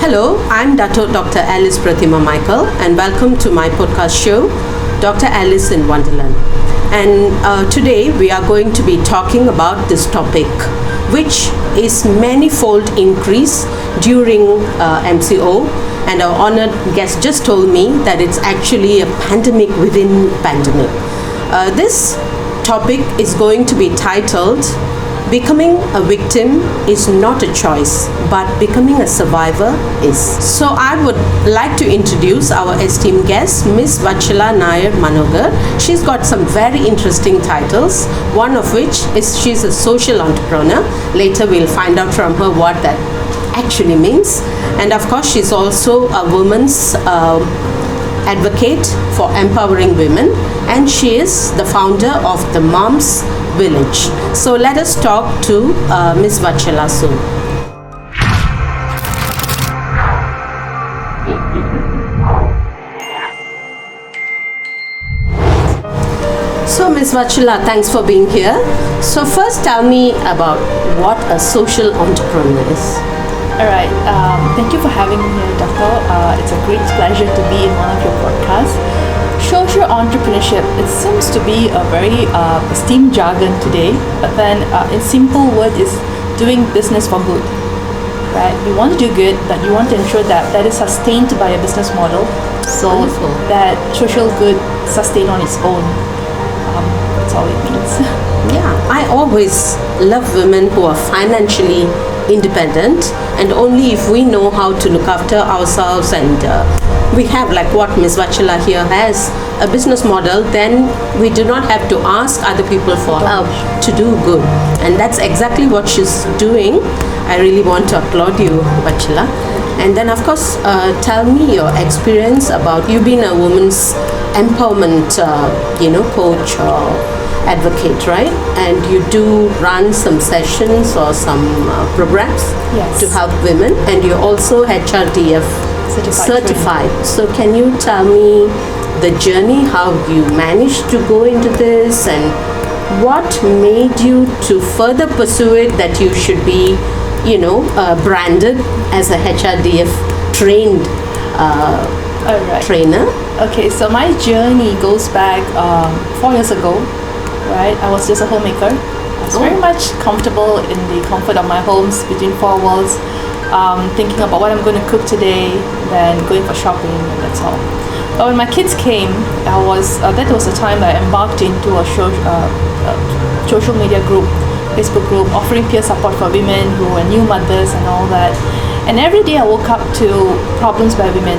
Hello, I'm Datuk Dr. Alice Prethima Michael, and welcome to my podcast show, Dr. Alice in Wonderland. And today we are going to be talking about this topic, which is manifold increase during MCO. And our honored guest just told me that it's actually a pandemic within pandemic. This topic is going to be titled, Becoming a victim is not a choice, but becoming a survivor is. So I would like to introduce our esteemed guest, Miss Vatsala Nair Manoharan. She's got some very interesting titles, one of which is she's a social entrepreneur. Later we'll find out from her what that actually means. And of course she's also a woman's advocate for empowering women, and she is the founder of the Moms Village. So let us talk to Ms. Vatsala soon. So Ms. Vatsala, thanks for being here. So first tell me about what a social entrepreneur is. Alright, thank you for having me here, Datuk. It's a great pleasure to be in one of your podcasts. Social entrepreneurship, it seems to be a very esteemed jargon today, but then in simple word is doing business for good. Right? You want to do good, but you want to ensure that that is sustained by a business model, so Wonderful. that social good sustain on its own. That's all it means. Yeah, I always love women who are financially independent, and only if we know how to look after ourselves and we have like what Ms. Vatsala here has, a business model, then we do not have to ask other people for help to do good. And that's exactly what she's doing. I really want to applaud you, Vatsala. And then of course, tell me your experience about, you've been a woman's empowerment coach or advocate, right? And you do run some sessions or some programs Yes. to help women, and you're also HRDF certified. So can you tell me the journey, how you managed to go into this, and what made you to further pursue it, that you should be, branded as a HRDF trained Alright. trainer? Okay, so my journey goes back 4 years ago, right? I was just a homemaker. I was very much comfortable in the comfort of my homes between four walls, thinking about what I'm going to cook today, then going for shopping, and that's all. But when my kids came, that was the time that I embarked into a social media group, Facebook group, offering peer support for women who were new mothers and all that. And every day I woke up to problems by women,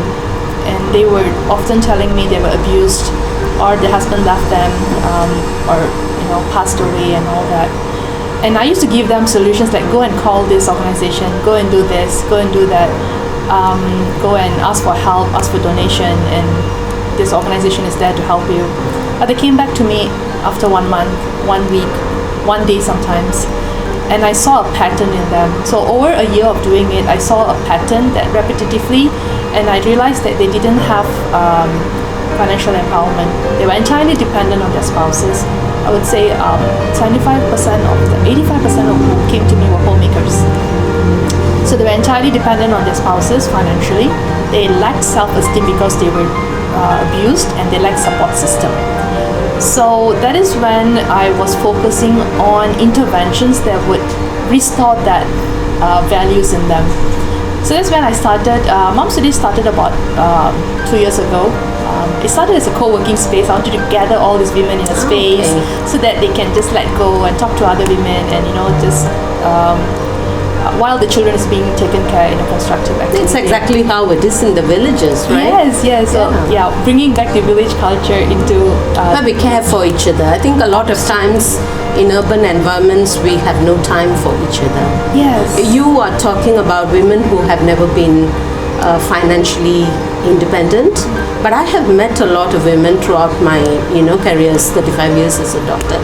and they were often telling me they were abused, or their husband left them, or passed away and all that. And I used to give them solutions like, go and call this organization, go and do this, go and do that, go and ask for help, ask for donation, and this organization is there to help you. But they came back to me after 1 month, 1 week, 1 day sometimes, and I saw a pattern in them. So over a year of doing it, I saw a pattern that repetitively, and I realized that they didn't have financial empowerment. They were entirely dependent on their spouses. I would say 85% of who came to me were homemakers. So they were entirely dependent on their spouses financially. They lacked self-esteem because they were abused, and they lacked support system. So that is when I was focusing on interventions that would restore that values in them. So that's when I started. Moms Village started about 2 years ago. It started as a co-working space. I wanted to gather all these women in a space so that they can just let go and talk to other women, and just while the children is being taken care in a constructive activity. That's exactly how it is in the villages, right? Yes. So bringing back the village culture into. But we care for each other. I think a lot of times in urban environments we have no time for each other. Yes. You are talking about women who have never been financially independent, but I have met a lot of women throughout my careers, 35 years as a doctor.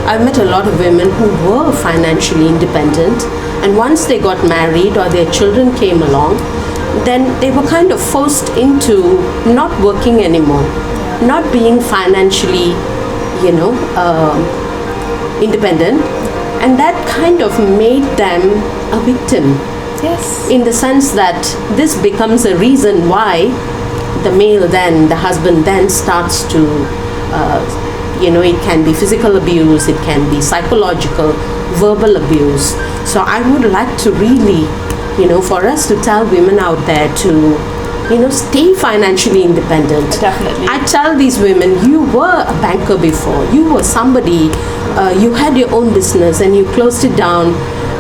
I've met a lot of women who were financially independent, and once they got married or their children came along, then they were kind of forced into not working anymore, not being financially independent, and that kind of made them a victim Yes. In the sense that this becomes a reason why the husband then starts to, it can be physical abuse, it can be psychological, verbal abuse. So I would like to really, for us to tell women out there to, stay financially independent. Definitely. I tell these women, you were a banker before, you were somebody, you had your own business and you closed it down.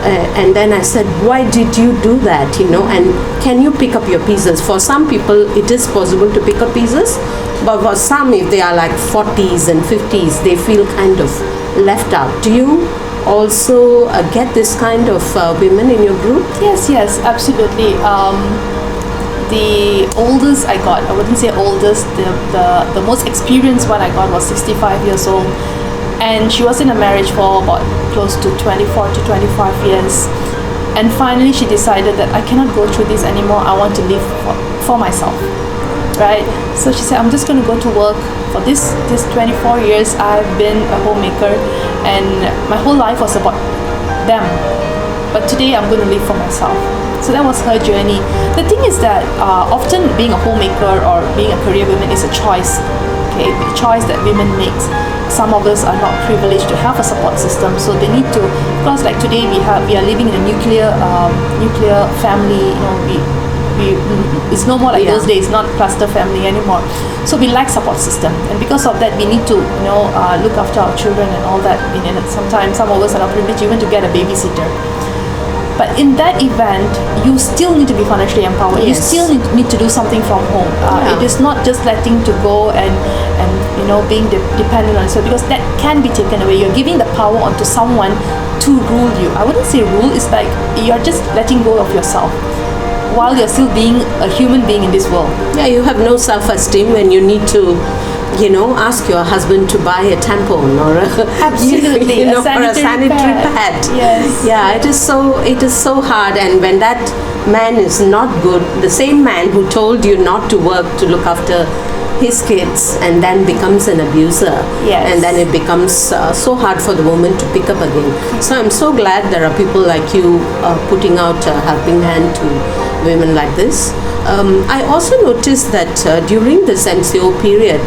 And then I said, why did you do that, and can you pick up your pieces? For some people, it is possible to pick up pieces, but for some, if they are like 40s and 50s, they feel kind of left out. Do you also get this kind of women in your group? Yes, absolutely. The oldest I got, I wouldn't say oldest, the most experienced one I got was 65 years old. And she was in a marriage for about close to 24 to 25 years. And finally she decided that I cannot go through this anymore. I want to live for myself, right? So she said, I'm just going to go to work. For this 24 years, I've been a homemaker and my whole life was about them. But today I'm going to live for myself. So that was her journey. The thing is that often being a homemaker or being a career woman is a choice, okay? A choice that women make. Some of us are not privileged to have a support system, so they need to. Because like today we are living in a nuclear family. It's no more like those days, not cluster family anymore. So we lack support system, and because of that, we need to look after our children and all that. Sometimes some of us are not privileged even to get a babysitter. But in that event, you still need to be financially empowered. Yes. You still need to do something from home. It is not just letting to go and being dependent on yourself, because that can be taken away. You're giving the power onto someone to rule you. I wouldn't say rule. It's like you're just letting go of yourself while you're still being a human being in this world. Yeah, you have no self-esteem when you need to ask your husband to buy a tampon or absolutely a sanitary pad. Yes. Yeah, it is so hard, and when that man is not good, the same man who told you not to work to look after his kids and then becomes an abuser. Yes. And then it becomes so hard for the woman to pick up again. So I'm so glad there are people like you putting out a helping hand to women like this. I also noticed that during this MCO period,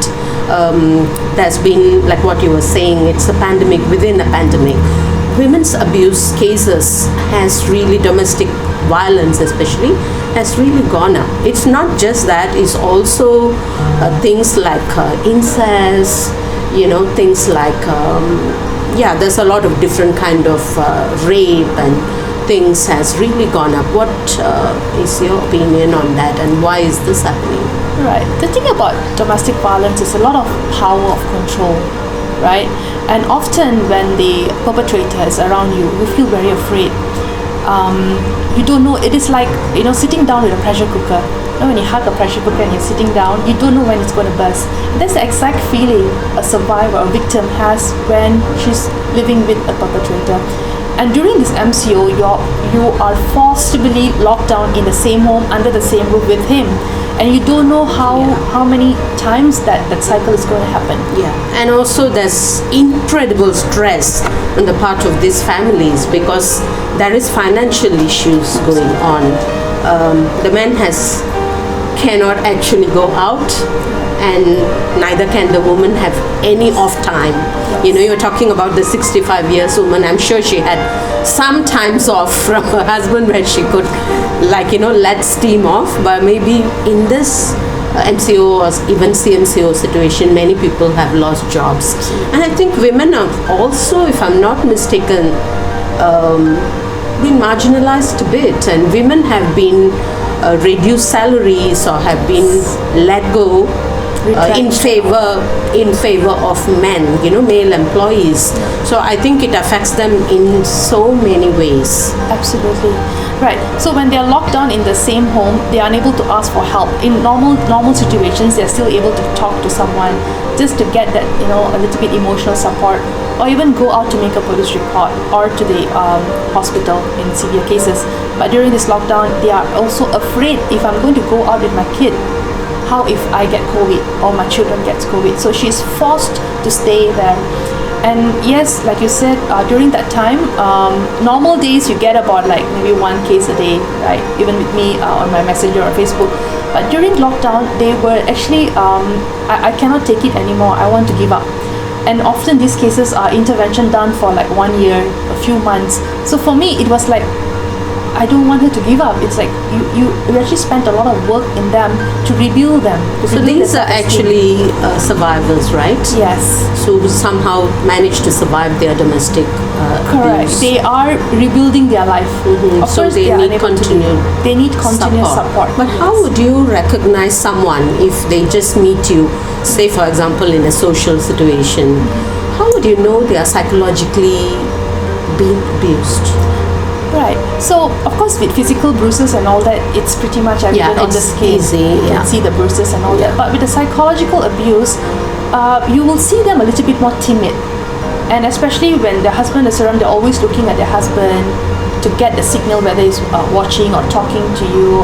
there's been, like what you were saying, it's a pandemic within a pandemic. Women's abuse cases has really, domestic violence especially, has really gone up. It's not just that, it's also things like incest, things like, there's a lot of different kind of rape and things has really gone up. What is your opinion on that, and why is this happening? Right. The thing about domestic violence is a lot of power of control, right? And often when the perpetrator is around you, you feel very afraid. You don't know. It is like sitting down with a pressure cooker. When you hug a pressure cooker and you're sitting down, you don't know when it's going to burst. That's the exact feeling a survivor or victim has when she's living with a perpetrator. And during this MCO, you are forced to be locked down in the same home, under the same roof with him. And you don't know how many times that cycle is going to happen. Yeah, and also there's incredible stress on the part of these families because there is financial issues going on. The man cannot actually go out, and neither can the woman have any off time. Yes. You're talking about the 65 years woman. I'm sure she had some times off from her husband where she could let steam off, but maybe in this MCO or even CMCO situation, many people have lost jobs. And I think women are also, if I'm not mistaken, been marginalized a bit, and women have been reduced salaries or have been let go in favor of men, male employees. So I think it affects them in so many ways. Absolutely. Right. So when they are locked down in the same home, they are unable to ask for help. In normal situations, they are still able to talk to someone just to get that, a little bit emotional support, or even go out to make a police report or to the hospital in severe cases. But during this lockdown, they are also afraid, if I'm going to go out with my kid, how if I get COVID or my children gets COVID? So she's forced to stay there. And yes, like you said, during that time, normal days you get about like maybe one case a day, right? Even with me on my Messenger or Facebook. But during lockdown, they were actually, I cannot take it anymore. I want to give up. And often these cases are intervention done for like 1 year, a few months. So for me, it was like, I don't want her to give up. It's like you actually spent a lot of work in them to rebuild them. So these are actually survivors, right? Yes. So somehow managed to survive their domestic Correct. abuse. They are rebuilding their life. Of So course, they are need unable to continued They need continuous support. But how would you recognize someone if they just meet you, say for example in a social situation? How would you know they are psychologically being abused? Right. So, of course, with physical bruises and all that, it's pretty much evident on the it's skin. easy, You can see the bruises and all that. But with the psychological abuse, you will see them a little bit more timid. And especially when the husband is around, they're always looking at their husband to get the signal whether he's watching or talking to you.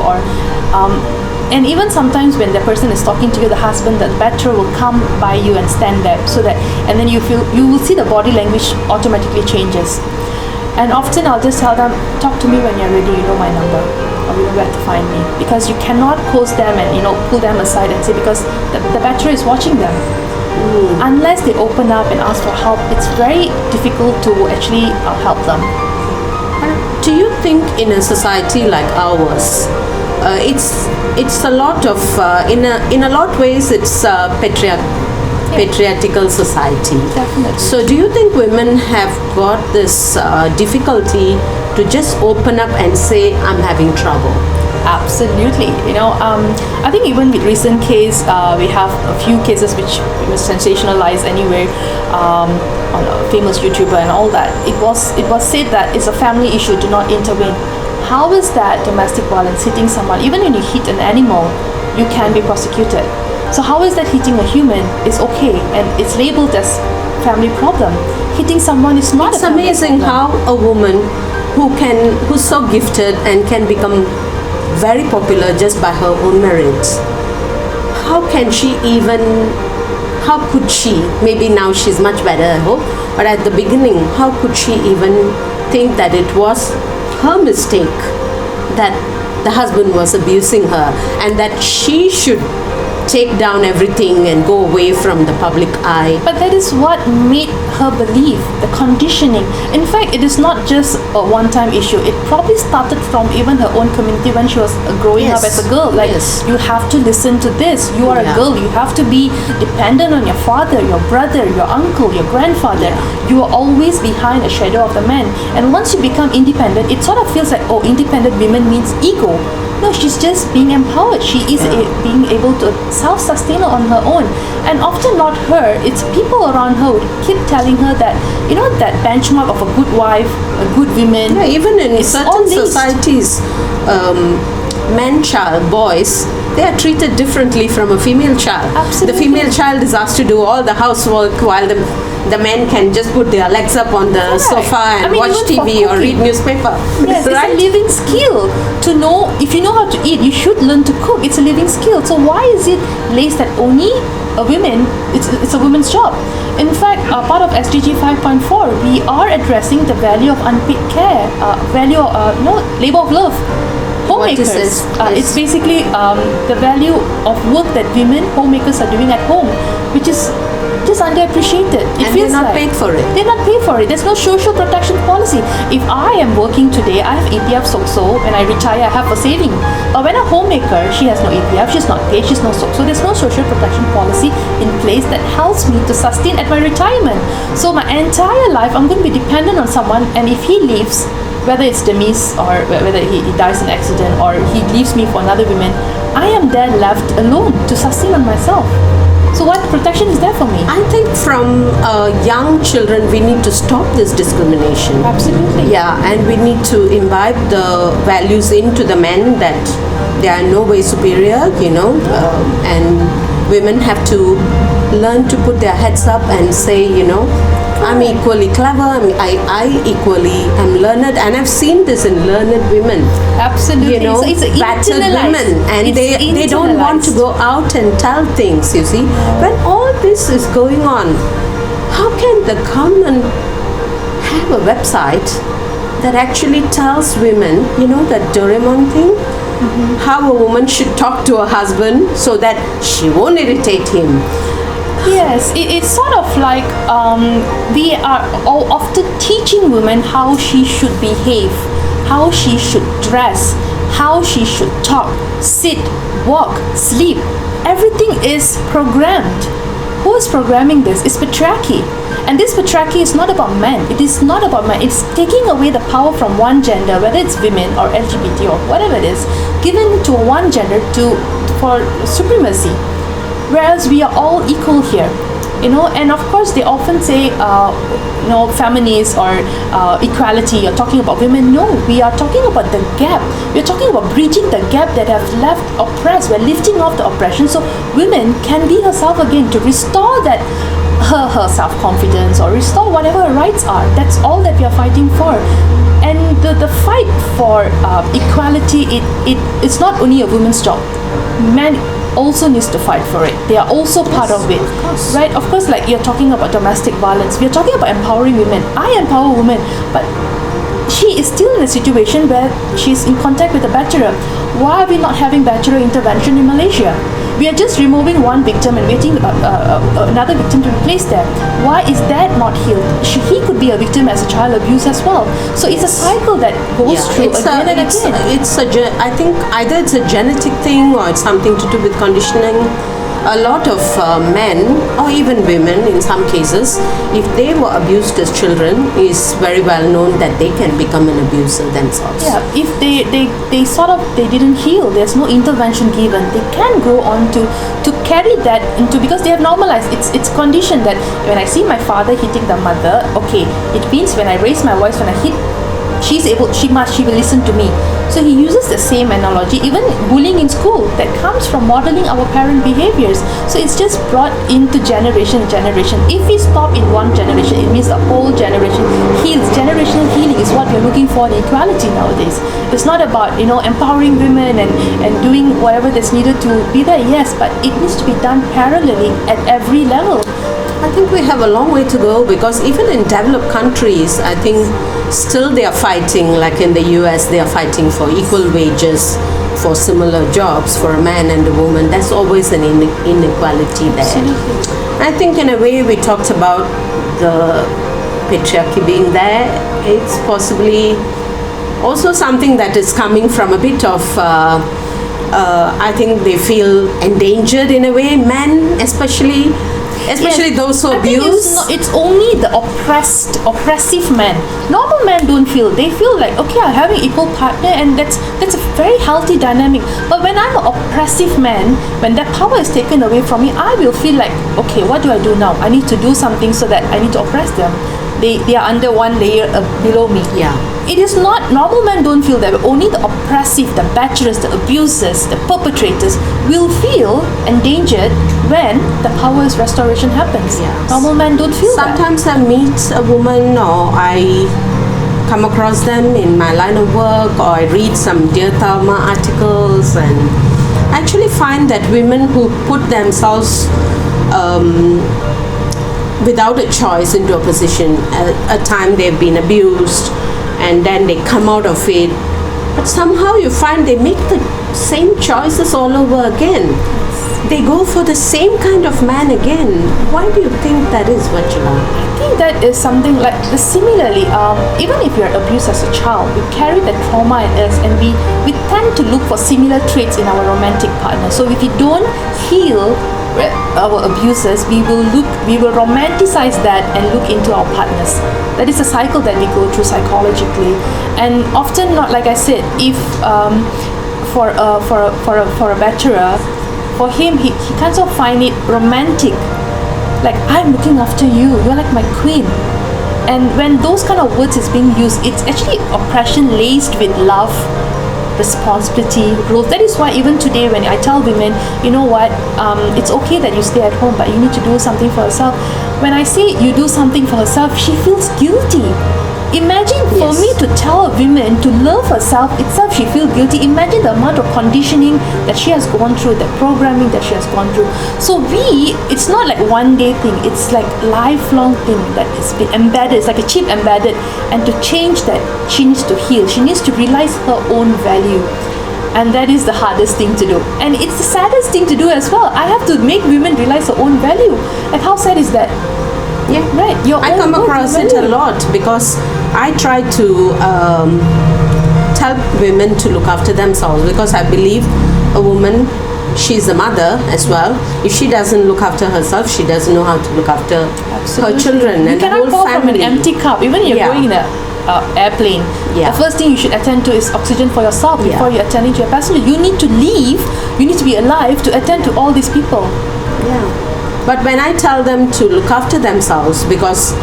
And even sometimes when the person is talking to you, the husband, the batterer will come by you and stand there and then you will see the body language automatically changes. And often I'll just tell them, talk to me when you're ready, you know my number, or you know where to find me. Because you cannot close them and, pull them aside and say, because the batterer is watching them. Unless they open up and ask for help, it's very difficult to actually help them. Do you think in a society like ours, it's a lot of, in a lot of ways, it's patriarchal society. Definitely. So do you think women have got this difficulty to just open up and say, I'm having trouble? Absolutely. I think even with recent case, we have a few cases which was sensationalized anyway on a famous YouTuber and all that. It was said that it's a family issue, do not intervene. How is that domestic violence hitting someone? Even when you hit an animal, you can be prosecuted. So how is that hitting a human is okay and it's labeled as family problem? Hitting someone is not. It's amazing how a woman who's so gifted and can become very popular just by her own merits. How could she, maybe now she's much better I hope, but at the beginning, how could she even think that it was her mistake that the husband was abusing her and that she should take down everything and go away from the public eye? But that is what made her believe, the conditioning. In fact, it is not just a one-time issue. It probably started from even her own community when she was growing up as a girl. Like, you have to listen to this. You are a girl. You have to be dependent on your father, your brother, your uncle, your grandfather. You are always behind a shadow of the man. And once you become independent, it sort of feels like, independent women means ego. No, she's just being empowered. She is being able to self-sustain on her own. And often not her, it's people around her who keep telling her that, that benchmark of a good wife, a good woman. Yeah, even in certain societies, man-child, boys, they are treated differently from a female child. Absolutely. The female child is asked to do all the housework while the men can just put their legs up on the sofa and watch TV or read newspaper. Yes, right? It's a living skill to know. If you know how to eat, you should learn to cook. It's a living skill. So why is it placed that only a woman? It's a woman's job. In fact, part of SDG 5.4, we are addressing the value of unpaid care, value labor of love. Homemakers. It's basically the value of work that women homemakers are doing at home, which is just underappreciated. And they're not paid for it. They're not paid for it. There's no social protection policy. If I am working today, I have EPF SOCSO. When I retire, I have a saving. But when a homemaker, she has no EPF, she's not paid, she's no SOCSO. There's no social protection policy in place that helps me to sustain at my retirement. So my entire life, I'm going to be dependent on someone, and if he leaves, whether it's demise or whether he dies in an accident or he leaves me for another woman, I am then left alone to sustain on myself. So what protection is there for me? I think from young children, we need to stop this discrimination. Absolutely. Yeah, and we need to imbibe the values into the men that they are no way superior, and women have to learn to put their heads up and say, I'm equally clever, I equally am learned, and I've seen this in learned women. Absolutely. So it's battered women, and they don't want to go out and tell things, you see. When all this is going on, how can the government have a website that actually tells women, that Doraemon thing, how a woman should talk to her husband so that she won't irritate him? Yes, it's sort of like we are all often teaching women how she should behave, how she should dress, how she should talk, sit, walk, sleep. Everything is programmed. Who is programming this? It's patriarchy. And this patriarchy is not about men. It is not about men. It's taking away the power from one gender, whether it's women or LGBT or whatever it is, given to one gender for supremacy. Whereas we are all equal here, and of course they often say, feminists or equality, you're talking about women. No, we are talking about the gap. We're talking about bridging the gap that have left oppressed. We're lifting off the oppression so women can be herself again, to restore that her self-confidence or restore whatever her rights are. That's all that we are fighting for. And the fight for equality, it's not only a woman's job. Men also needs to fight for it. They are also part of it, right? Of course, like you're talking about domestic violence, we're talking about empowering women. I empower women, but she is still in a situation where she's in contact with a batterer. Why are we not having batterer intervention in Malaysia? We are just removing one victim and waiting another victim to replace them. Why is that not healed? He could be a victim as a child abuse as well. So it's a cycle that goes through again and again. I think either it's a genetic thing or it's something to do with conditioning. A lot of men, or even women in some cases, if they were abused as children, it's very well known that they can become an abuser themselves. Yeah, if they didn't heal, there's no intervention given, they can go on to carry that into, because they have normalized. It's conditioned that when I see my father hitting the mother, okay, it means when I raise my voice, when I hit, she will listen to me. So he uses the same analogy. Even bullying in school, that comes from modeling our parent behaviors. So it's just brought into generation. If we stop in one generation, it means the whole generation heals. Generational healing is what we're looking for in equality nowadays. It's not about empowering women and doing whatever that's needed to be there, yes, but it needs to be done parallelly at every level. I think we have a long way to go, because even in developed countries, I think still they are fighting, like in the US, they are fighting for equal wages for similar jobs for a man and a woman. That's always an inequality there. Absolutely. I think in a way we talked about the patriarchy being there. It's possibly also something that is coming from a bit of I think they feel endangered in a way, men especially those who abuse. It's only the oppressive men. Normal men don't feel. They feel like, okay, I'm having equal partner, and that's a very healthy dynamic. But when I'm an oppressive man, when that power is taken away from me, I will feel like, okay, what do I do now? I need to do something so that I need to oppress them. They are under one layer below me. Yeah. It is not, normal men don't feel that way. Only the oppressive, the batterers, the abusers, the perpetrators will feel endangered when the power's restoration happens. Yes. Normal men don't feel Sometimes that. I meet a woman, or I come across them in my line of work, or I read some Dear Thalma articles, and I actually find that women who put themselves without a choice into a position, a time they've been abused, and then they come out of it, but somehow you find they make the same choices all over again. They go for the same kind of man again. Why do you think that is, Vatsala? I think that is something like, similarly, even if you're abused as a child, we carry that trauma in us, and we tend to look for similar traits in our romantic partner. So if you don't heal our abusers, we will romanticize that and look into our partners. That is a cycle that we go through psychologically, and often not, like I said, if for a bachelor, for him, he kind of find it romantic, like, I'm looking after you, you're like my queen. And when those kind of words is being used, it's actually oppression laced with love, responsibility, growth. That is why even today when I tell women, you know what, it's okay that you stay at home, but you need to do something for yourself. When I say you do something for herself, she feels guilty. Imagine for Yes. me to tell a woman to love herself itself, she feels guilty. Imagine the amount of conditioning that she has gone through, the programming that she has gone through. So it's not like one day thing, it's like lifelong thing that is been embedded. It's like a chip embedded. And to change that, she needs to heal. She needs to realize her own value. And that is the hardest thing to do. And it's the saddest thing to do as well. I have to make women realize her own value. Like, how sad is that? Yeah, Right. I come across it a lot because I try to tell women to look after themselves, because I believe a woman, she's a mother as well. If she doesn't look after herself, she doesn't know how to look after her children You and the cannot whole pour from family. an empty cup. Even if you're Yeah. going in a airplane, Yeah. the first thing you should attend to is oxygen for yourself before you attend to your passenger. You need to leave. You need to be alive to attend to all these people. Yeah. But when I tell them to look after themselves, because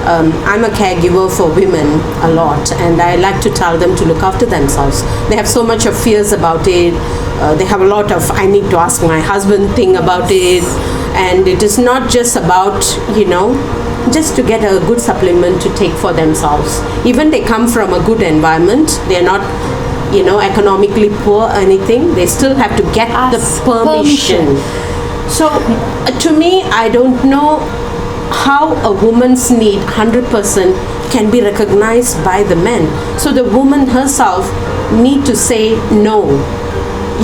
I'm a caregiver for women a lot, and I like to tell them to look after themselves. They have so much of fears about it. They have a lot of, I need to ask my husband thing about it. And it is not just about, just to get a good supplement to take for themselves. Even they come from a good environment, they're not, economically poor or anything, they still have to get Ask the permission. So, to me, I don't know how a woman's need 100% can be recognized by the men. So the woman herself need to say no.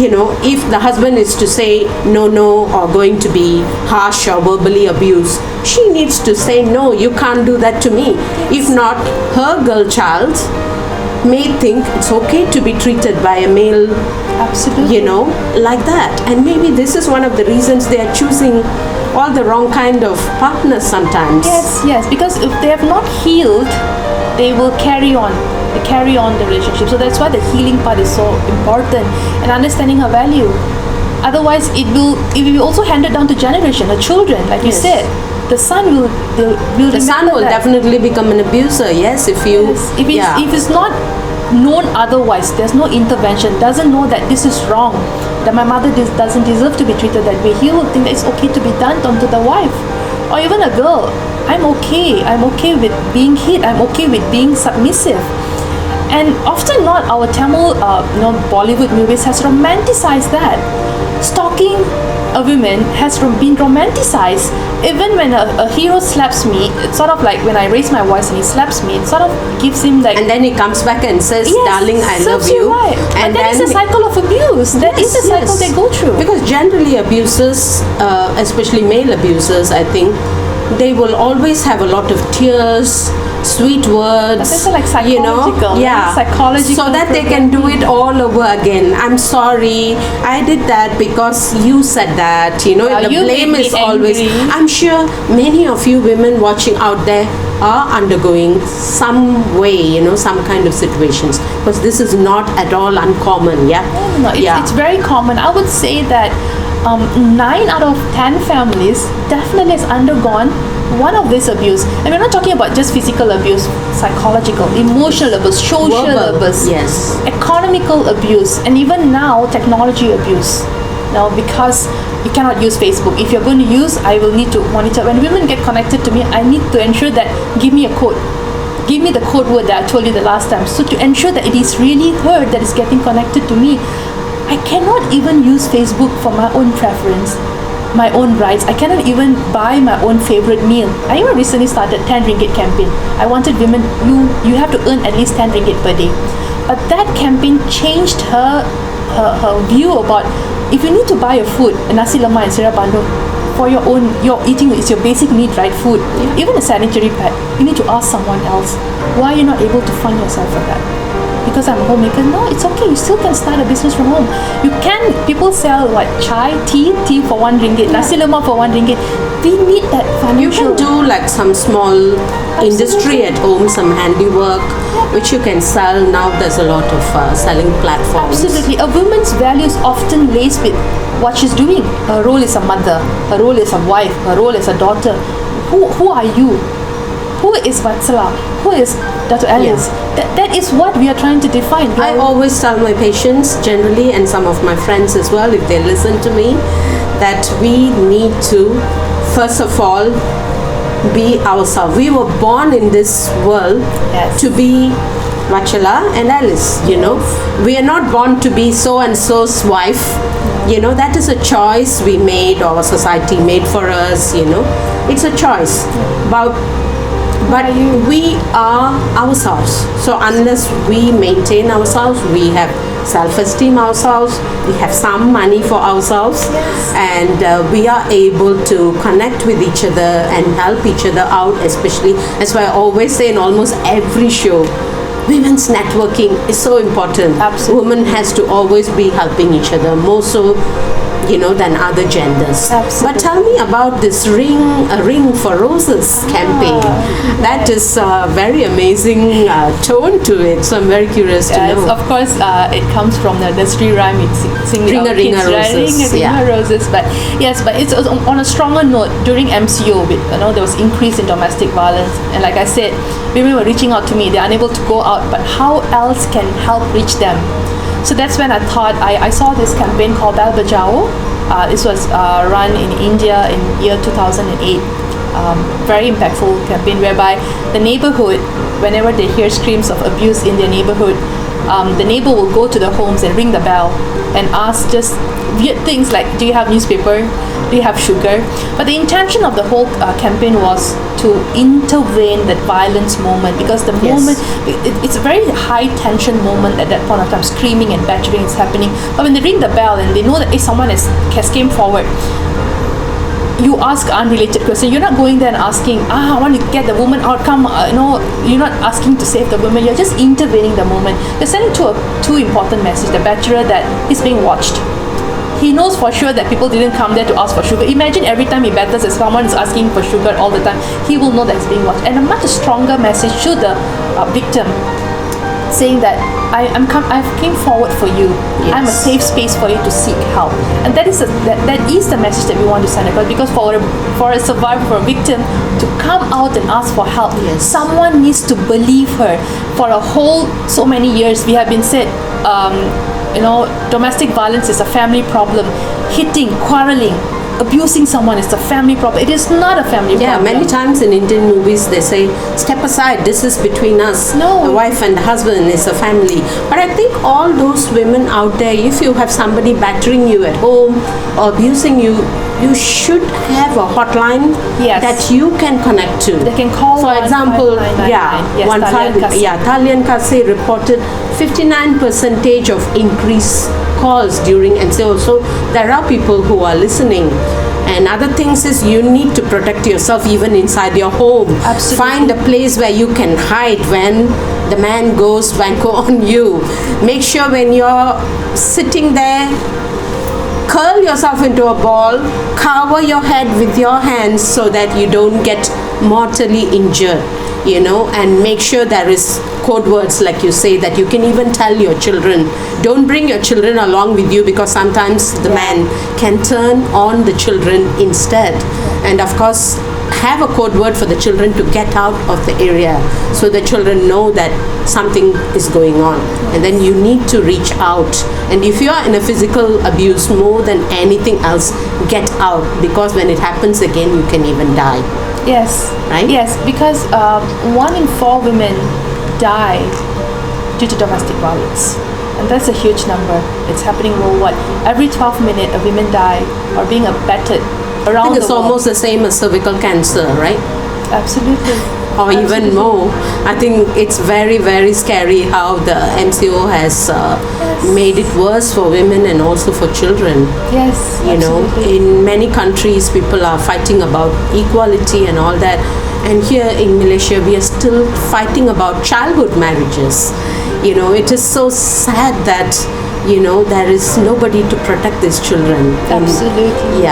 If the husband is to say no, or going to be harsh or verbally abused, she needs to say no, you can't do that to me. If not, her girl child may think it's okay to be treated by a male, Absolutely. like that. And maybe this is one of the reasons they are choosing all the wrong kind of partners sometimes. Yes, because if they have not healed, they will carry on. They carry on the relationship. So that's why the healing part is so important, and understanding her value. Otherwise, it will also hand it down to generation, the children, like you Yes. said. The son will The son remember will that. definitely become an abuser. Yes, if you. Yes. If it's not known otherwise, there's no intervention, doesn't know that this is wrong, that my mother doesn't deserve to be treated that way, he will think that it's okay to be done onto the wife. Or even a girl, I'm okay with being hit, I'm okay with being submissive. And often not, our Tamil Bollywood movies has romanticized that. Stalking a woman has been romanticized. Even when a hero slaps me, it's sort of like when I raise my voice and he slaps me, it sort of gives him like, And then he comes back and says, yes, darling, I love serves you. right. And that is a cycle of abuse. That is a cycle they go through. Because generally abusers, especially male abusers, I think, they will always have a lot of tears, sweet words. That's also like psychological, yeah, psychological so that they can do it all over again. I'm sorry, I did that because you said that. The you blame made me is always. angry. I'm sure many of you women watching out there are undergoing some way, some kind of situations, because this is not at all uncommon. Yeah. No, it's very common. I would say that 9 out of 10 families definitely has undergone one of this abuse. And we're not talking about just physical abuse, psychological, emotional abuse, social Verbal, abuse, yes. economical abuse, and even now technology abuse. Now, because you cannot use Facebook. If you're going to use, I will need to monitor. When women get connected to me, I need to ensure that, give me a code. Give me the code word that I told you the last time. So to ensure that it is really her that is getting connected to me. I cannot even use Facebook for my own preference, my own rights. I cannot even buy my own favorite meal. I even recently started 10 ringgit campaign. I wanted women, you have to earn at least 10 ringgit per day. But that campaign changed her view about, if you need to buy a food, a nasi lemak and sirap bandung, for your own, your eating is your basic need, right? Food, even a sanitary pad, you need to ask someone else. Why are you not able to fund yourself for that? Because I'm a homemaker. No, it's okay. You still can start a business from home. You can. People sell chai, tea for 1 ringgit, nasi lemak for 1 ringgit. We need that You financial. can do like some small industry at home, some handiwork, which you can sell. Now there's a lot of selling platforms. Absolutely. A woman's values often lays with what she's doing. Her role is a mother. Her role is a wife. Her role is a daughter. Who are you? Who is Vatsala? Who is Datuk Alice? That is what we are trying to define. I always tell my patients generally, and some of my friends as well, if they listen to me, that we need to, first of all, be ourselves. We were born in this world Yes. to be Vatsala and Alice, We are not born to be so and so's wife. That is a choice we made, or society made for us, It's a choice. But we are ourselves. So unless we maintain ourselves, we have self-esteem ourselves, we have some money for ourselves, and we are able to connect with each other and help each other out, especially, that's why I always say in almost every show, women's networking is so important. Absolutely. Women has to always be helping each other, more so than other genders. Absolutely. But tell me about this ring for roses campaign. That is a very amazing tone to it. So I'm very curious to know. Of course, it comes from the nursery rhyme. It's singing Ring a ring a roses. Ring a roses. But yes, but it's on a stronger note. During MCO, there was increase in domestic violence, and like I said, women were reaching out to me. They're unable to go out, but how else can help reach them? So that's when I thought, I saw this campaign called Bell Bajao. This was run in India in year 2008. Very impactful campaign whereby the neighborhood, whenever they hear screams of abuse in their neighborhood, the neighbor will go to the homes and ring the bell and ask just weird things like, do you have newspaper? Do you have sugar? But the intention of the whole campaign was to intervene that violence moment, because the moment, it's a very high tension moment at that point of time, screaming and battering is happening. But when they ring the bell and they know that if someone has came forward, you ask unrelated question. You're not going there and asking, I want to get the woman out, come, you're not asking to save the woman, you're just intervening the moment. You're sending two important messages. The bachelor that he's being watched. He knows for sure that people didn't come there to ask for sugar. Imagine every time he battles, if someone is asking for sugar all the time, he will know that he's being watched. And a much stronger message to the victim, saying that I came forward for you. Yes. I'm a safe space for you to seek help, and that is the message that we want to send across. Because for a survivor, for a victim to come out and ask for help, someone needs to believe her. For a whole so many years, we have been said, domestic violence is a family problem. Hitting, quarreling, abusing someone is a family problem. It is not a family problem. Yeah, many times in Indian movies they say, step aside, this is between us. No. The wife and the husband is a family. But I think all those women out there, if you have somebody battering you at home or abusing you, you should have a hotline that you can connect to. They can call. For example, Talian Kasi reported 59% of increased calls during MCO. So there are people who are listening. And other things is you need to protect yourself even inside your home. Absolutely. Find a place where you can hide when the man goes wanko on you. Make sure when you're sitting there, curl yourself into a ball, cover your head with your hands so that you don't get mortally injured, and make sure there is code words, like you say, that you can even tell your children. Don't bring your children along with you, because sometimes the man can turn on the children instead. And of course, have a code word for the children to get out of the area, so the children know that something is going on, and then you need to reach out. And if you are in a physical abuse, more than anything else, get out, because when it happens again, you can even die. Yes. Right? Yes, because 1 in 4 women die due to domestic violence. And that's a huge number. It's happening worldwide. Every 12 minutes, a woman die or being battered around the world. It's almost the same as cervical cancer, right? Absolutely. Or even more. I think it's very, very scary how the MCO has made it worse for women and also for children. Yes, in many countries, people are fighting about equality and all that. And here in Malaysia, we are still fighting about childhood marriages. It is so sad that, there is nobody to protect these children. Absolutely.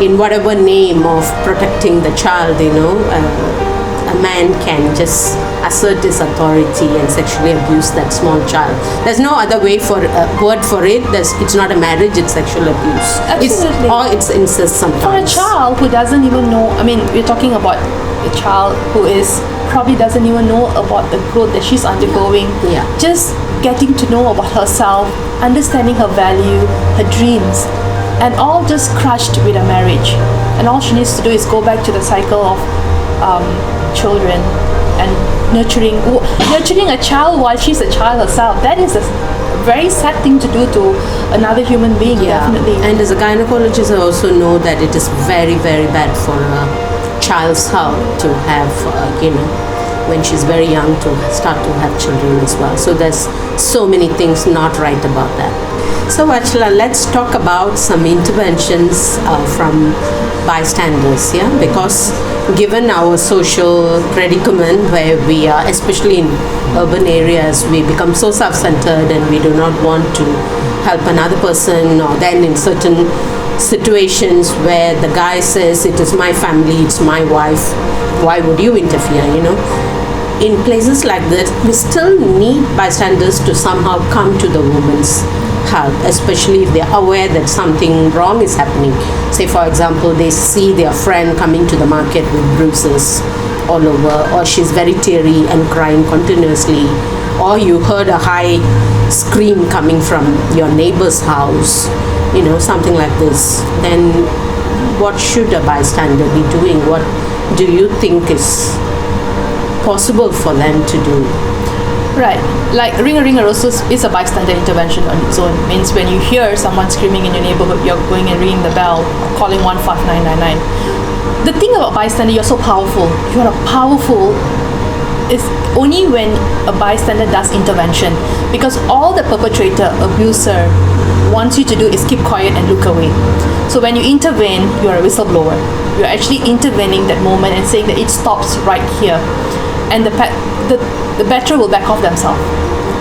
In whatever name of protecting the child, a man can just assert his authority and sexually abuse that small child. There's no other word for it. It's not a marriage, it's sexual abuse. Absolutely. It's incest sometimes. For a child who doesn't even know, we're talking about a child who probably doesn't even know about the growth that she's undergoing. Yeah. Just getting to know about herself, understanding her value, her dreams, and all just crushed with a marriage. and all she needs to do is go back to the cycle of children and nurturing a child while she's a child herself. That is a very sad thing to do to another human being. Definitely. And as a gynecologist, I also know that it is very, very bad for a child's health to have, when she's very young, to start to have children as well. So there's so many things not right about that. So Vatsala, let's talk about some interventions from bystanders, because given our social predicament where we are, especially in urban areas, we become so self-centered and we do not want to help another person, or then in certain situations where the guy says, it is my family, it's my wife, why would you interfere, In places like that, we still need bystanders to somehow come to the woman's help, especially if they're aware that something wrong is happening. Say, for example, they see their friend coming to the market with bruises all over, or she's very teary and crying continuously, or you heard a high scream coming from your neighbor's house, something like this. Then what should a bystander be doing? What do you think is possible for them to do? Right, like ring a roses is a bystander intervention on its own. Means when you hear someone screaming in your neighborhood, you're going and ringing the bell, calling 15999. The thing about bystander, you're so powerful. You're powerful is only when a bystander does intervention, because all the perpetrator, abuser wants you to do is keep quiet and look away. So when you intervene, you're a whistleblower. You're actually intervening that moment and saying that it stops right here, and the batterer will back off themselves.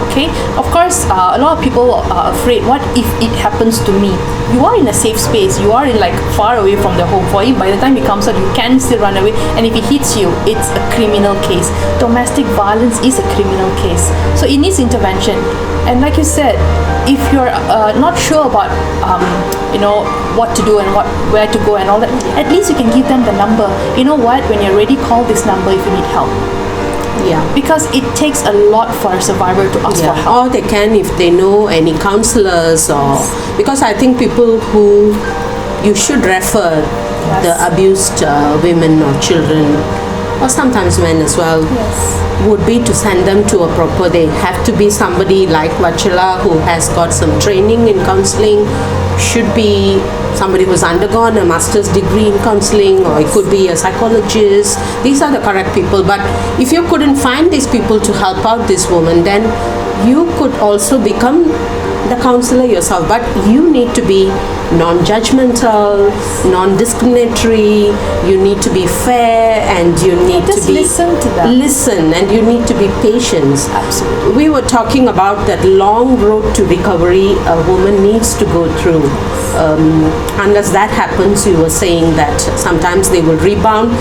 Okay, of course, a lot of people are afraid, what if it happens to me? You are in a safe space, you are in far away from the home. For him, by the time he comes out, you can still run away, and if he hits you, it's a criminal case. Domestic violence is a criminal case, so it needs intervention. And like you said, if you're not sure about what to do and where to go and all that, at least you can give them the number. You know what, when you're ready, call this number if you need help. Because it takes a lot for a survivor to ask for help. Or they can, if they know any counselors, or because I think people who you should refer the abused women or children, or sometimes men as well, would be to send them to a proper, they have to be somebody like Vatsala who has got some training in counseling, should be somebody who's undergone a master's degree in counseling, or it could be a psychologist. These are the correct people. But if you couldn't find these people to help out this woman, then you could also become the counselor yourself. But you need to be non-judgmental, non-discriminatory, you need to be fair, and you need to be listen to them. Listen, and you need to be patient. Absolutely. We were talking about that long road to recovery a woman needs to go through. Unless that happens, you were saying that sometimes they will rebound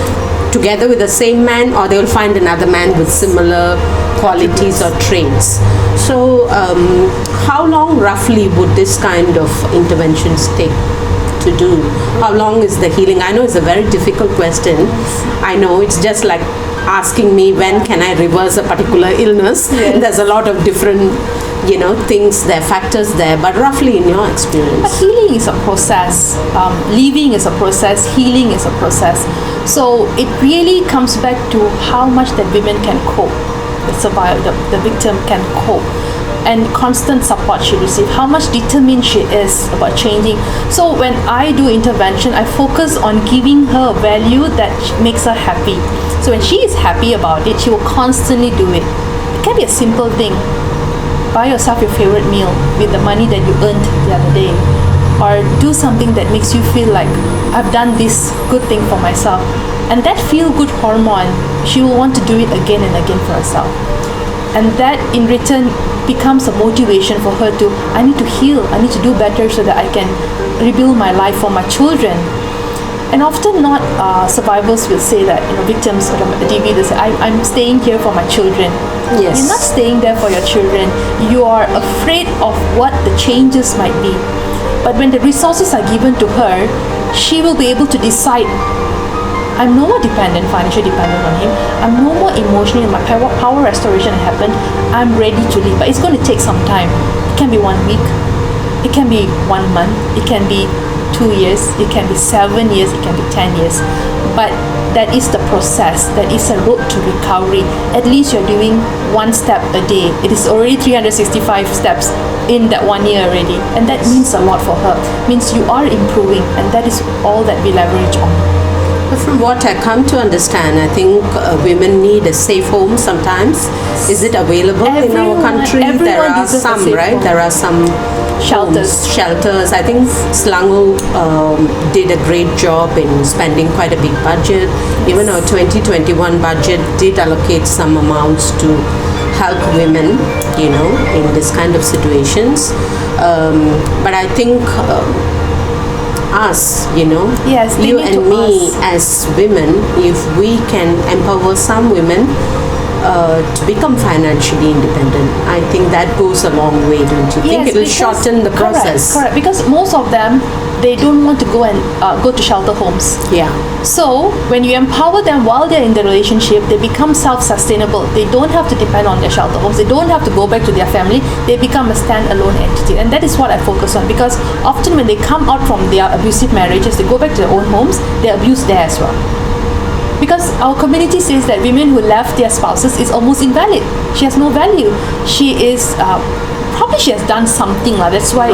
together with the same man, or they will find another man with similar qualities or traits. So how long roughly would this kind of interventions take to do? How long is the healing? I know it's a very difficult question. I know it's just like asking me when can I reverse a particular illness. There's a lot of different things there, factors there, but roughly in your experience. But healing is a process. Leaving is a process. Healing is a process. So it really comes back to how much that women can cope. The victim can cope, and constant support she receives, how much determined she is about changing. So when I do intervention, I focus on giving her value that makes her happy. So when she is happy about it, she will constantly do it. It can be a simple thing. Buy yourself your favorite meal with the money that you earned the other day, or do something that makes you feel like I've done this good thing for myself. And that feel-good hormone, she will want to do it again and again for herself. And that in return becomes a motivation for her to, I need to heal, I need to do better so that I can rebuild my life for my children. And often not survivors will say that, victims of DV, they say, I'm staying here for my children. Yes. You're not staying there for your children. You are afraid of what the changes might be. But when the resources are given to her, she will be able to decide, I'm no more financially dependent on him. I'm no more emotionally, my power restoration has happened. I'm ready to leave, but it's going to take some time. It can be 1 week, it can be 1 month, it can be 2 years, it can be 7 years, it can be 10 years. But that is the process, that is a road to recovery. At least you're doing one step a day. It is already 365 steps in that 1 year already. And that means a lot for her. Means you are improving, and that is all that we leverage on. But from what I come to understand, I think women need a safe home sometimes. Is it available in our country? There are some, right? Home. There are some shelters. I think Selangor did a great job in spending quite a big budget. Even our 2021 budget did allocate some amounts to help women, in this kind of situations. But I think us, yes, you and me as women, if we can empower some women to become financially independent, I think that goes a long way, don't you think? It will shorten the process. Correct. Because most of them, they don't want to go and go to shelter homes. Yeah. So when you empower them while they're in the relationship, they become self-sustainable. They don't have to depend on their shelter homes. They don't have to go back to their family. They become a stand-alone entity. And that is what I focus on, because often when they come out from their abusive marriages, they go back to their own homes, they're abused there as well. Because our community says that women who left their spouses is almost invalid. She has no value. She is probably she has done something. That's why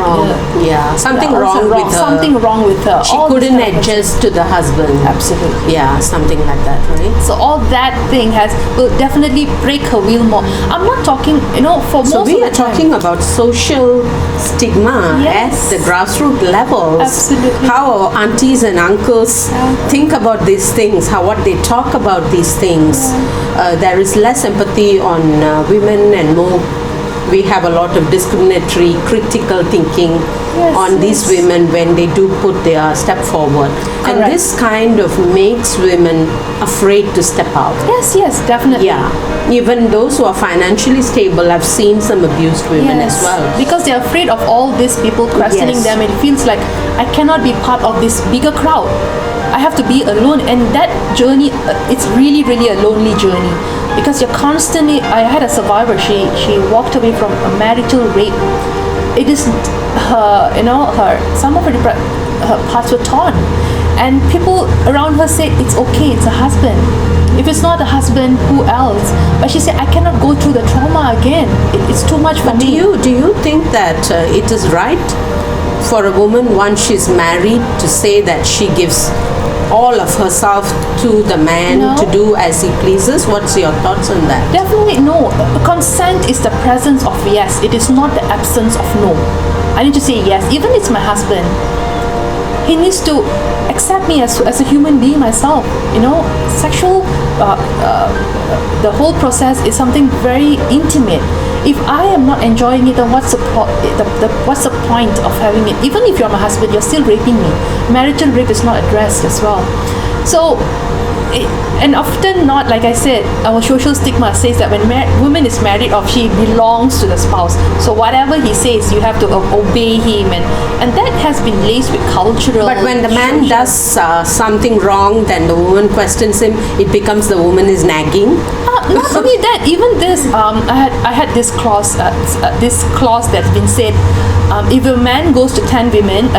something wrong with her. Something wrong with her. She couldn't adjust to the husband. Absolutely. Yeah, something like that, right? So all that thing will definitely break her will more. I'm not talking, for most of the time. So we are talking about social stigma at the grassroots levels. Absolutely. How our aunties and uncles think about these things, what they talk about these things. There is less empathy on women and more. We have a lot of discriminatory, critical thinking on these women when they do put their step forward. Correct. And this kind of makes women afraid to step out. Yes, definitely. Yeah. Even those who are financially stable, I've seen some abused women as well. Because they're afraid of all these people questioning them. It feels like I cannot be part of this bigger crowd. I have to be alone, and that journey, it's really, really a lonely journey. Because you're constantly, I had a survivor, she walked away from a marital rape. It is her, some of her parts were torn. And people around her said, it's okay, it's a husband. If it's not a husband, who else? But she said, I cannot go through the trauma again. It's too much for me. Do you think that it is right for a woman once she's married to say that she gives all of herself to the man to do as he pleases? What's your thoughts on that? Definitely no. Consent is the presence of yes. It is not the absence of no. I need to say yes. Even if it's my husband, he needs to accept me as a human being myself. Sexual, the whole process is something very intimate. If I am not enjoying it, then what's the point of having it? Even if you're my husband, you're still raping me. Marital rape is not addressed as well. So, and often not, like I said, our social stigma says that when woman is married off, she belongs to the spouse. So whatever he says, you have to obey him, and that has been laced with cultural. But when the man does something wrong, then the woman questions him. It becomes the woman is nagging. Not only that, even this, I had this clause that's been said. If a man goes to 10 women,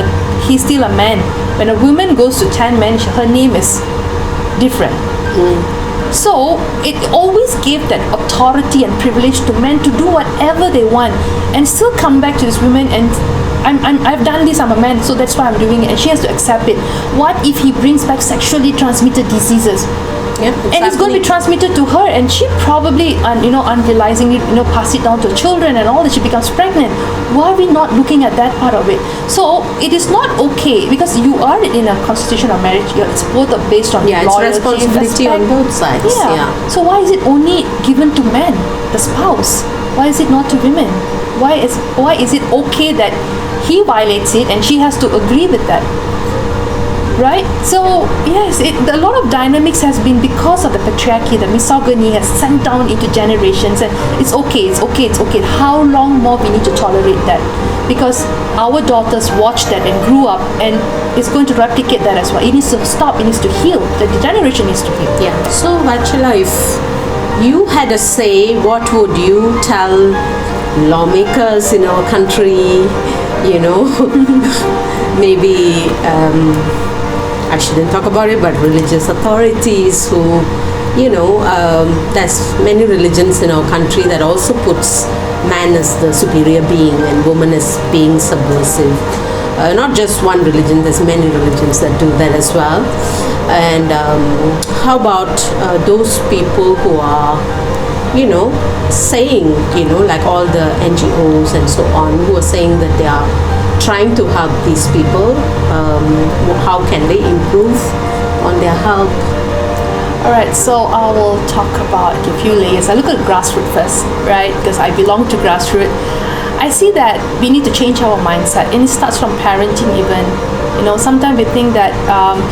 he's still a man. When a woman goes to 10 men, her name is different. So it always gave that authority and privilege to men to do whatever they want and still come back to this woman and I've done this, I'm a man, so that's why I'm doing it, and she has to accept it. What if he brings back sexually transmitted diseases? Yeah, and it's going to be transmitted to her, and she probably, unrealizingly, pass it down to children and all that. She becomes pregnant. Why are we not looking at that part of it? So it is not okay, because you are in a constitution of marriage. It's both based on loyalty, it's responsibility on both sides. Yeah. So why is it only given to men, the spouse? Why is it not to women? Why is it okay that he violates it and she has to agree with that? Right? So yes, a lot of dynamics has been because of the patriarchy. The misogyny has sent down into generations, and it's okay. How long more we need to tolerate that? Because our daughters watched that and grew up, and it's going to replicate that as well. It needs to stop. It needs to heal. The generation needs to heal. Yeah. So Vatsala, if you had a say, what would you tell lawmakers in our country, you know, maybe I shouldn't talk about it, but religious authorities who, you know, there's many religions in our country that also puts man as the superior being and woman as being subversive. Not just one religion, there's many religions that do that as well. And how about those people who are, you know, saying, you know, like all the NGOs and so on, who are saying that they are trying to help these people? How can they improve on their help? Alright, so I will talk about a few layers. I look at grassroots first, right? Because I belong to grassroots. I see that we need to change our mindset, and it starts from parenting even. You know, sometimes we think that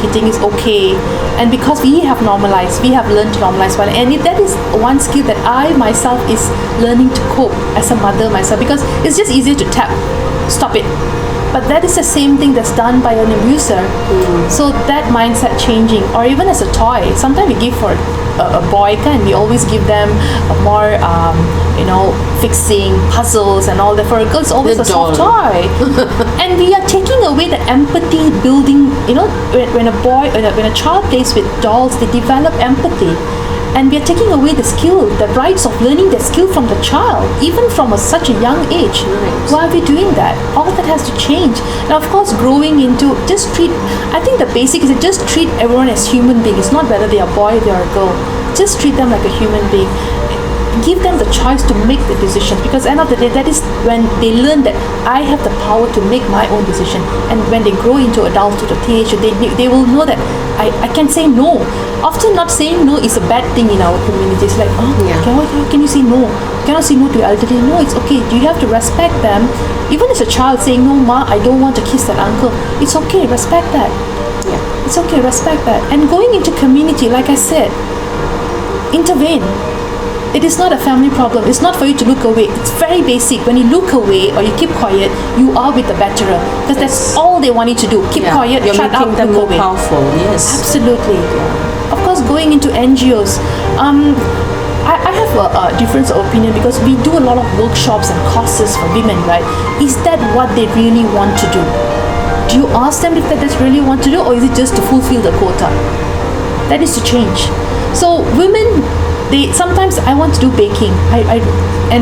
hitting is okay, and because we have normalized, we have learned to normalize well, and that is one skill that I myself is learning to cope as a mother myself, because it's just easier to tap, stop it. But that is the same thing that's done by an abuser. So that mindset changing, or even as a toy, sometimes we give for a boy, and we always give them a more, you know, fixing puzzles and all that. For a girl, it's always a soft toy. And we are taking away the empathy building. You know, when a child plays with dolls, they develop empathy. And we are taking away the skill, the rights of learning the skill from the child, even from such a young age. Right. Why are we doing that? All of that has to change. Now, of course, growing into I think the basic is to just treat everyone as human beings. It's not whether they are a boy, they are a girl. Just treat them like a human being. Give them the choice to make the decisions, because at the end of the day, that is when they learn that I have the power to make my own decision. And when they grow into adulthood or teenager, they will know that I can say no. Often not saying no is a bad thing in our community. It's like, how can you say no? You cannot say no to your elderly. No, it's okay. You have to respect them. Even as a child saying, no, ma, I don't want to kiss that uncle. It's okay, respect that. Yeah. It's okay, respect that. And going into community, like I said, intervene. It is not a family problem. It's not for you to look away. It's very basic. When you look away or you keep quiet, you are with the betterer, because that's all they want you to do. Keep quiet, You're shut up, making them look more away. powerful. Yes, Absolutely. Of course, going into NGOs, I have a difference of opinion, because we do a lot of workshops and courses for women, right? Is that what they really want to do? Do you ask them if that's really want to do, or is it just to fulfill the quota? That is to change. So women, sometimes I want to do baking,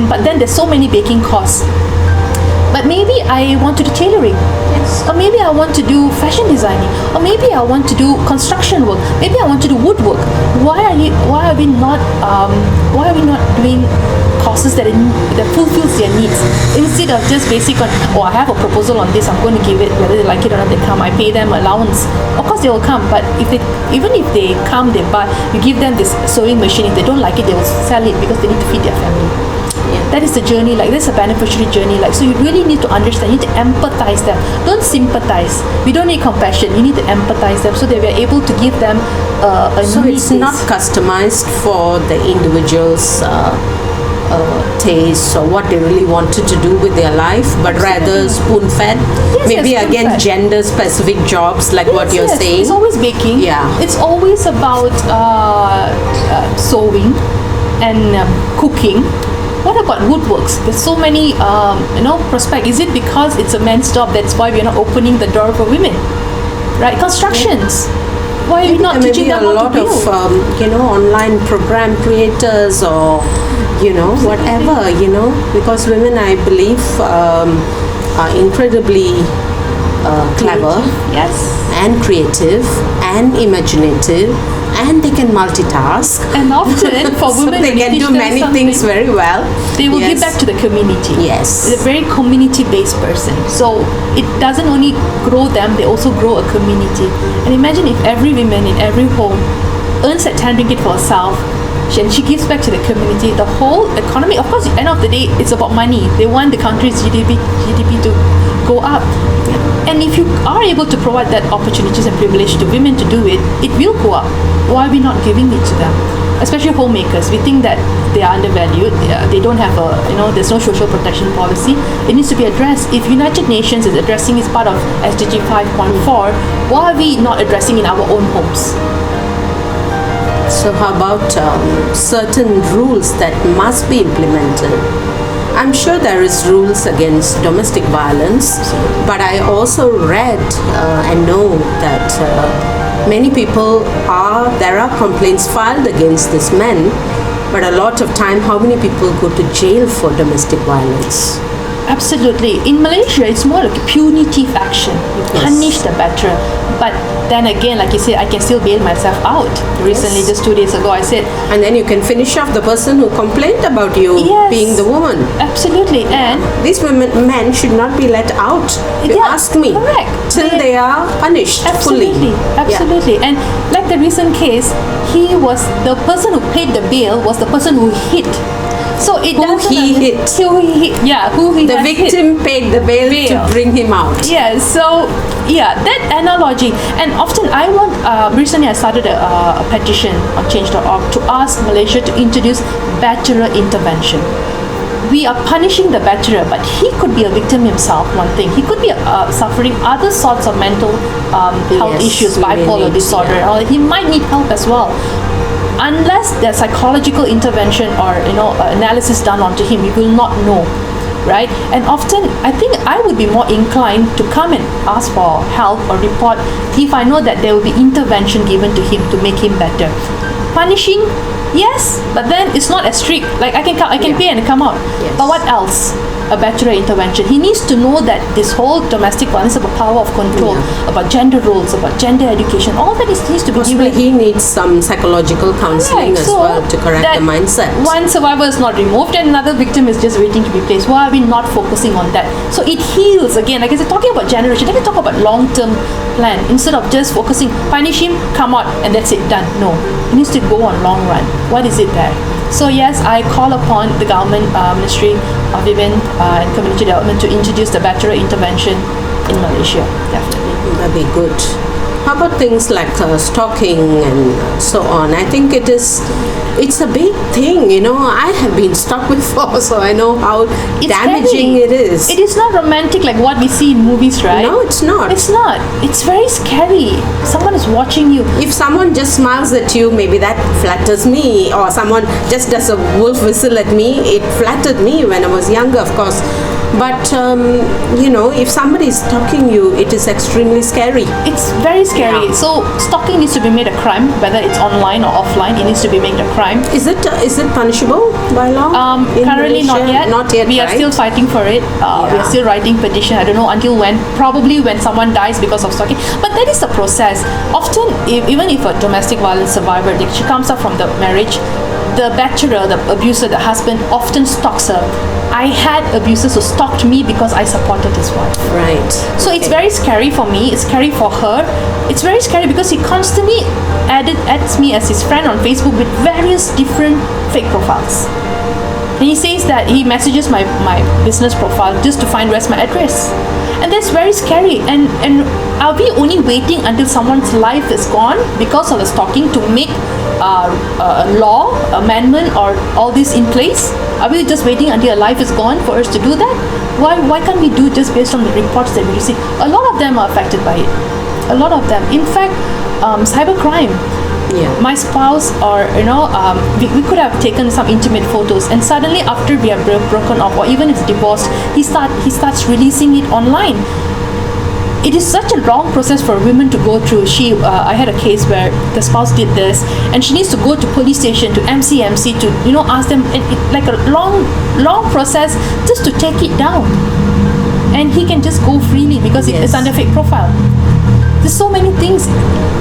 but then there's so many baking courses. But maybe I want to do tailoring. Yes. Or maybe I want to do fashion designing. Or maybe I want to do construction work. Maybe I want to do woodwork. Why are we not doing courses that fulfills their needs, instead of just basic on, I have a proposal on this, I'm going to give it, whether they like it or not, they come, I pay them allowance. Of course they will come, but even if they come, they buy, you give them this sewing machine. If they don't like it, they will sell it, because they need to feed their family. That is the journey, like that's a beneficiary journey. Like, so you really need to understand, you need to empathize them. Don't sympathize. We don't need compassion. You need to empathize them so that we are able to give them a so it's not customized for the individual's taste or what they really wanted to do with their life, but rather spoon-fed. Maybe again gender-specific jobs, like what you're saying. It's always baking. Yeah. It's always about sewing and cooking. What about woodworks? There's so many, prospect. Is it because it's a man's job, that's why we're not opening the door for women? Right? Constructions. Why are we not teaching them how to build? A lot of, online program creators or, whatever, because women, I believe, are incredibly clever. Yes. And creative and imaginative, and they can multitask. And often for so women, they can do many things very well. They will give back to the community. Yes. They're a very community-based person. So it doesn't only grow them, they also grow a community. And imagine if every woman in every home earns that 10 ringgit for herself, and she gives back to the community, the whole economy. Of course, at the end of the day, it's about money. They want the country's GDP to go up. And if you are able to provide that opportunities and privilege to women to do it, it will go up. Why are we not giving it to them? Especially homemakers, we think that they are undervalued. They don't have there's no social protection policy. It needs to be addressed. If United Nations is addressing as part of SDG 5.4, why are we not addressing in our own homes? So how about certain rules that must be implemented I'm sure there is rules against domestic violence, but I also read and know that many people there are complaints filed against these men, but a lot of time, how many people go to jail for domestic violence? Absolutely. In Malaysia, it's more like a punitive action. You punish the batterer. But then again, like you said, I can still bail myself out. Recently, just 2 days ago, I said... And then you can finish off the person who complained about you being the woman. Absolutely. And these men should not be let out, if you ask me. Correct. Till they are punished fully. Absolutely. And like the recent case, he was the person who paid the bail was the person who hit. So it who he hit. The victim paid the bail to bring him out. Yeah, so that analogy. And often recently I started a petition on change.org to ask Malaysia to introduce batterer intervention. We are punishing the batterer, but he could be a victim himself, one thing. He could be suffering other sorts of mental health issues, bipolar disorder, or he might need help as well. Unless there's psychological intervention or analysis done onto him, we will not know, right? And often I think I would be more inclined to come and ask for help or report if I know that there will be intervention given to him to make him better. Punishing, yes, but then it's not as strict. Like I can pay and come out. Yes. But what else? A batterer intervention. He needs to know that this whole domestic violence is about power of control, about gender roles, about gender education. All that needs to be given. He needs some psychological counseling as well to correct the mindset. One survivor is not removed and another victim is just waiting to be placed. Why are we not focusing on that? So it heals again. Like I said, talking about generation, let me talk about long-term plan instead of just focusing, punish him, come out, and that's it, done. No, it needs to go on long run. What is it there? So yes, I call upon the government, Ministry of Women and Community Development to introduce the batterer intervention in Malaysia. Definitely. That'd be good. How about things like stalking and so on? I think it's a big thing, I have been stalked before, so I know how damaging it is. It is not romantic like what we see in movies, right? No, it's not. It's not. It's very scary. Someone is watching you. If someone just smiles at you, maybe that flatters me, or someone just does a wolf whistle at me, it flattered me when I was younger, of course. But, if somebody is stalking you, it is extremely scary. It's very scary. Yeah. So stalking needs to be made a crime, whether it's online or offline. It needs to be made a crime. Is it punishable by law? Currently not yet. Not yet. We are still fighting for it. We are still writing petition. I don't know until when. Probably when someone dies because of stalking. But that is the process. Often, even if a domestic violence survivor, she comes up from the marriage, the batterer, the abuser, the husband often stalks her. I had abusers who stalked me because I supported his wife. Right. So it's very scary for me. It's scary for her. It's very scary because he constantly adds me as his friend on Facebook with various different fake profiles. And he says that he messages my business profile just to find where's my address. And that's very scary. And are we only waiting until someone's life is gone because of the stalking to make a law, amendment, or all this in place? Are we just waiting until a life is gone for us to do that? Why can't we do just based on the reports that we receive? A lot of them are affected by it. A lot of them. In fact, cybercrime. Yeah. My spouse, or we could have taken some intimate photos, and suddenly after we are broken off, or even if divorced, he starts releasing it online. It is such a long process for women to go through. I had a case where the spouse did this, and she needs to go to police station, to MCMC, to ask them, like a long process just to take it down. And he can just go freely because it is under fake profile. There's so many things,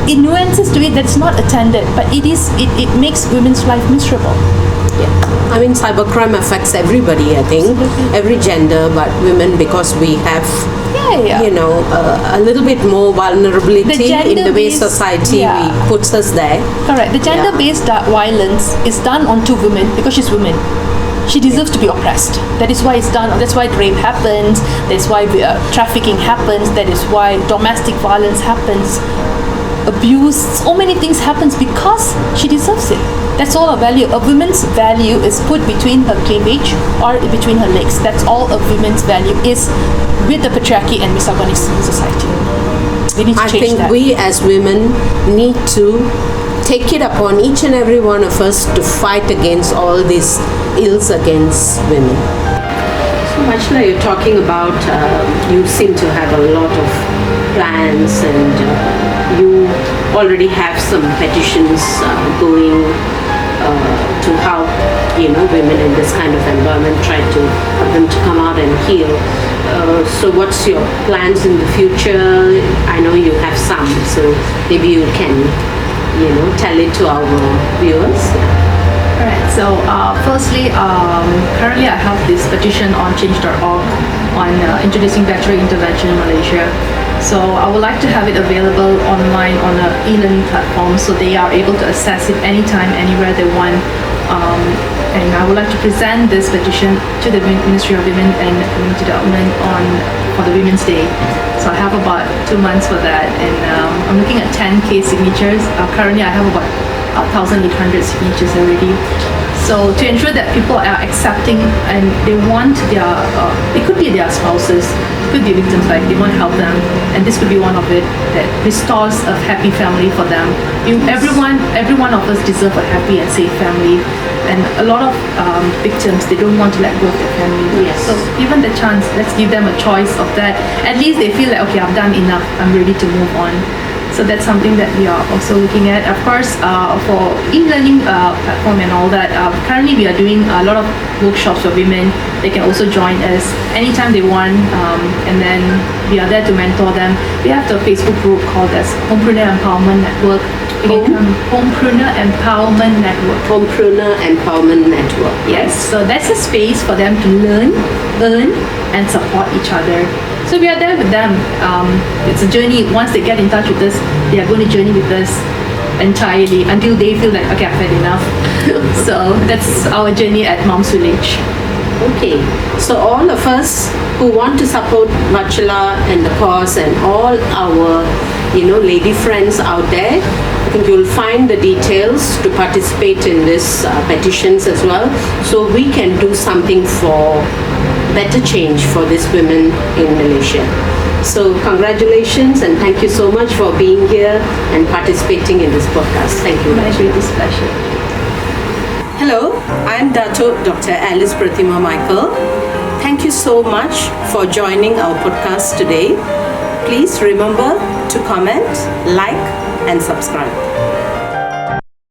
nuances to it that's not attended, but it makes women's life miserable. Yeah. I mean, cybercrime affects everybody, I think. Absolutely. Every gender, but women, because we have a little bit more vulnerability in the way society puts us there. Correct. The gender-based violence is done onto women because she's women. She deserves to be oppressed. That is why it's done. That's why rape happens. That's why trafficking happens. That is why domestic violence happens. Abuse, so many things happens because she deserves it. That's all her value. A woman's value is put between her cleavage or between her legs. That's all a woman's value is with the patriarchy and misogynist society. We need to change that. I think we as women need to take it upon each and every one of us to fight against all these ills against women. Vatsala, you're talking about you seem to have a lot of plans and you already have some petitions going to help women in this kind of environment, try to help them to come out and heal. So what's your plans in the future? I know you have some, so maybe you can tell it to our viewers. Alright, so firstly, currently I have this petition on change.org on introducing battery intervention in Malaysia. So I would like to have it available online on an e-learning platform so they are able to access it anytime, anywhere they want. And I would like to present this petition to the Ministry of Women and Community Development for the Women's Day. So I have about 2 months for that, and I'm looking at 10,000 signatures. Currently I have about 1,800 signatures already. So to ensure that people are accepting and they want their, it could be their spouses, it could be victims, like they want to help them, and this could be one of it that restores a happy family for them. Every one of us deserve a happy and safe family, and a lot of victims, they don't want to let go of their family. Yes. So given the chance, let's give them a choice of that. At least they feel like, okay, I've done enough, I'm ready to move on. So that's something that we are also looking at. Of course, for e-learning platform and all that, currently we are doing a lot of workshops for women. They can also join us anytime they want, and then we are there to mentor them. We have the Facebook group called as Homepreneur Empowerment Network. Homepreneur Empowerment Network. Homepreneur Empowerment Network. Yes, so that's a space for them to learn, earn, and support each other. So we are there with them. It's a journey. Once they get in touch with us, they are going to journey with us entirely until they feel like, okay, I've had enough. So that's our journey at Mom's Village. Okay, so all of us who want to support Vatsala and the cause and all our, lady friends out there, I think you'll find the details to participate in this petitions as well, so we can do something for better change for these women in Malaysia. So congratulations and thank you so much for being here and participating in this podcast. Thank you. My greatest pleasure. Hello, I'm Datuk Dr. Alice Prethima Michael. Thank you so much for joining our podcast today. Please remember to comment, like, and subscribe.